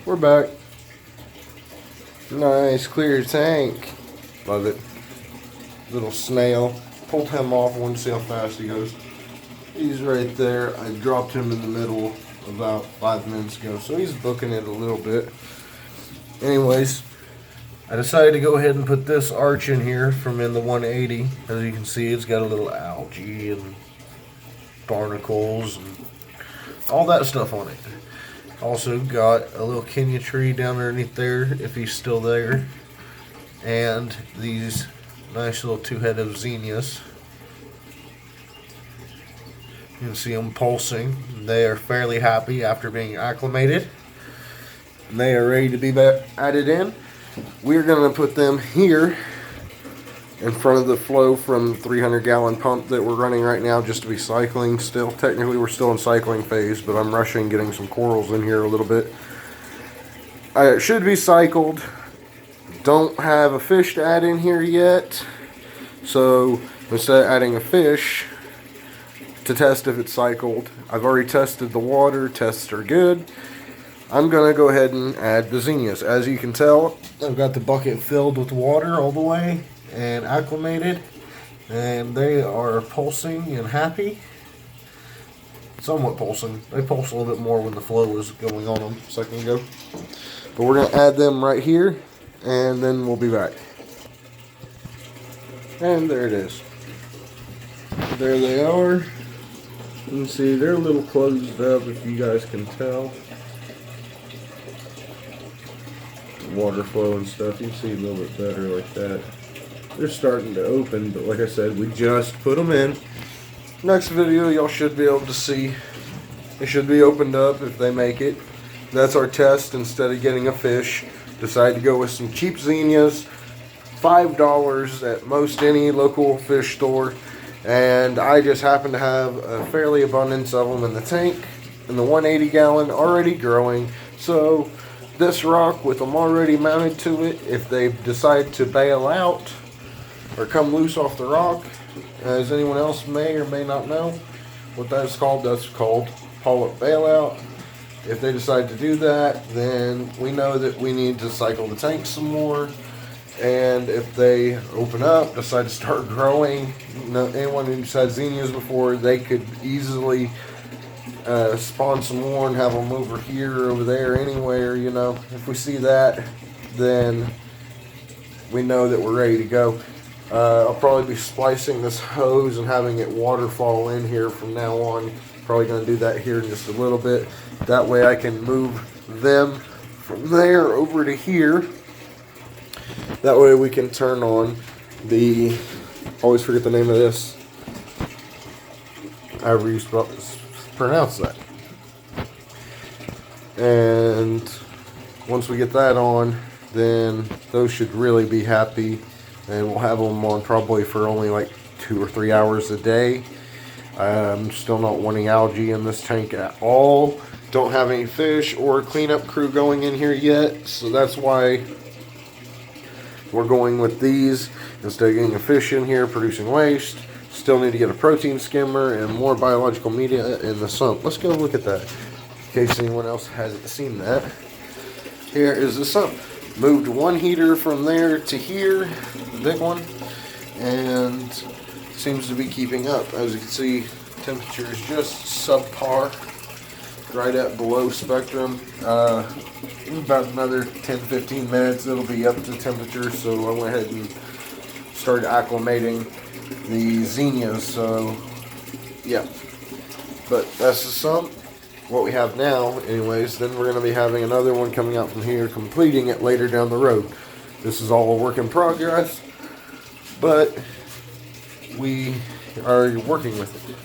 we're back. Nice clear tank. Love it. Little snail. Pulled him off. I wanted to see how fast he goes. He's right there. I dropped him in the middle about 5 minutes ago, so he's booking it a little bit. Anyways, I decided to go ahead and put this arch in here from in the 180. As you can see, it's got a little algae and barnacles and all that stuff on it. Also got a little Kenya tree down underneath there, if he's still there, and these nice little two-headed zinnias. You can see them pulsing. They are fairly happy after being acclimated. And they are ready to be added in. We're going to put them here in front of the flow from the 300-gallon pump that we're running right now, just to be cycling still. Technically, we're still in cycling phase, but I'm rushing getting some corals in here a little bit. It should be cycled. Don't have a fish to add in here yet. So instead of adding a fish to test if it's cycled, I've already tested the water. Tests are good. I'm going to go ahead and add the zinnias. As you can tell, I've got the bucket filled with water all the way and acclimated, and they are pulsing and happy. Somewhat pulsing. They pulse a little bit more when the flow was going on them a second ago. But we're going to add them right here, and then we'll be back. And there it is. There they are. You can see they're a little closed up, if you guys can tell. Water flow and stuff, you can see a little bit better like that. They're starting to open, but like I said, we just put them in. Next video, y'all should be able to see. They should be opened up if they make it. That's our test. Instead of getting a fish, decided to go with some cheap zinnias. $5 at most any local fish store. And I just happen to have a fairly abundance of them in the tank. In the 180 gallon, already growing. So this rock with them already mounted to it, if they decide to bail out or come loose off the rock, as anyone else may or may not know what that's called polyp bailout. If they decide to do that, then we know that we need to cycle the tank some more. And if they open up, decide to start growing, anyone who's had zinnias before, they could easily spawn some more and have them over here, over there, anywhere, you know. If we see that, then we know that we're ready to go. I'll probably be splicing this hose and having it waterfall in here from now on. Probably going to do that here in just a little bit. That way I can move them from there over to here. That way we can turn on the, always forget the name of this, however you pronounce that. And once we get that on, then those should really be happy. And we'll have them on probably for only like 2 or 3 hours a day. I'm still not wanting algae in this tank at all. Don't have any fish or cleanup crew going in here yet. So that's why we're going with these instead of getting a fish in here producing waste. Still need to get a protein skimmer and more biological media in the sump. Let's go look at that in case anyone else hasn't seen that. Here is the sump. Moved one heater from there to here, the big one, and seems to be keeping up. As you can see, temperature is just subpar, right at below spectrum. About another 10-15 minutes it'll be up to temperature, so I went ahead and started acclimating the zinnias. So yeah, but that's the sump, what we have now anyways. Then we're going to be having another one coming out from here, completing it later down the road. This is all a work in progress, but we are working with it.